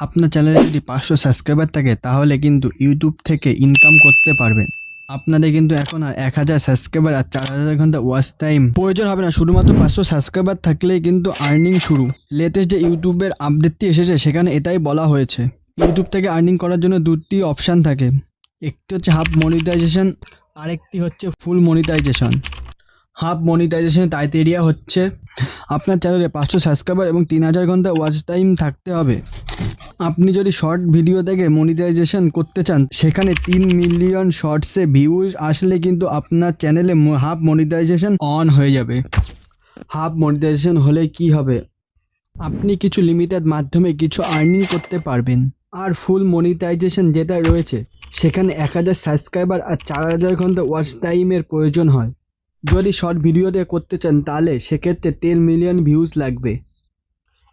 আপনার চ্যানেলে যদি 500 সাবস্ক্রাইবার থাকে তাহলে কিন্তু ইউটিউব থেকে ইনকাম করতে পারবেন। আপনাদের কিন্তু এখন আর 1000 সাবস্ক্রাইবার আর 4000 ঘন্টা ওয়াচ টাইম প্রয়োজন হবে না। শুধুমাত্র 500 সাবস্ক্রাইবার থাকলেই কিন্তু আর্নিং শুরু। লেটেস্ট যে ইউটিউবের আপডেটটি এসেছে সেখানে এটাই বলা হয়েছে। ইউটিউব থেকে আর্নিং করার জন্য দুটি অপশান থাকে, একটি হচ্ছে হাফ মনিটাইজেশন, আরেকটি হচ্ছে ফুল মনিটাইজেশন। হাফ মনিটাইজেশন ক্রাইটেরিয়া হচ্ছে আপনার চ্যানেলে 500 সাবস্ক্রাইবার এবং 3000 ঘন্টা ওয়াচ টাইম থাকতে হবে। আপনি যদি শর্ট ভিডিও থেকে মনিটাইজেশন করতে চান, সেখানে 3 মিলিয়ন শর্টসে ভিউজ আসলে কিন্তু আপনার চ্যানেলে হাফ মনিটাইজেশন অন হয়ে যাবে। হাফ মনিটাইজেশন হলে কি হবে, আপনি কিছু লিমিটেড মাধ্যমে কিছু আর্নিং করতে পারবেন। আর ফুল মনিটাইজেশন যেটা রয়েছে সেখানে 1000 সাবস্ক্রাইবার আর 4000 ঘন্টা ওয়াচ টাইমের প্রয়োজন হয়। যদি শর্ট ভিডিও দিয়ে করতে চান তাহলে সেক্ষেত্রে 10 মিলিয়ন ভিউজ লাগবে।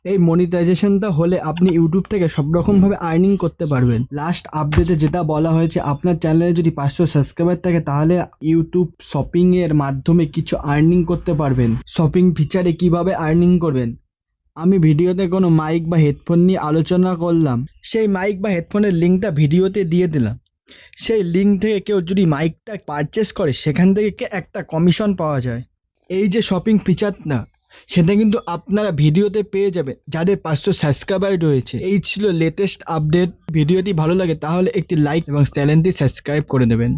এই মনিটাইজেশনটা হলে আপনি ইউটিউব থেকে সব রকমভাবে আর্নিং করতে পারবেন। লাস্ট আপডেটে যেটা বলা হয়েছে, আপনার চ্যানেলে যদি 500 সাবস্ক্রাইবার থাকে তাহলে ইউটিউব শপিংয়ের মাধ্যমে কিছু আর্নিং করতে পারবেন। শপিং ফিচারে কিভাবে আর্নিং করবেন, আমি ভিডিওতে কোনো মাইক বা হেডফোন নিয়ে আলোচনা করলাম। সেই মাইক বা হেডফোনের লিঙ্কটা ভিডিওতে দিয়ে দিলাম। সেই লিঙ্ক থেকে কেউ যদি মাইকটা পারচেস করে সেখান থেকে একটা কমিশন পাওয়া যায়। এই যে শপিং ফিচারটা, সেটা কিন্তু আপনারা ভিডিওতে পেয়ে যাবেন যাদের 500 সাবস্ক্রাইবার রয়েছে। এই ছিল লেটেস্ট আপডেট। ভিডিওটি ভালো লাগে তাহলে একটি লাইক এবং চ্যানেলটি সাবস্ক্রাইব করে দেবেন।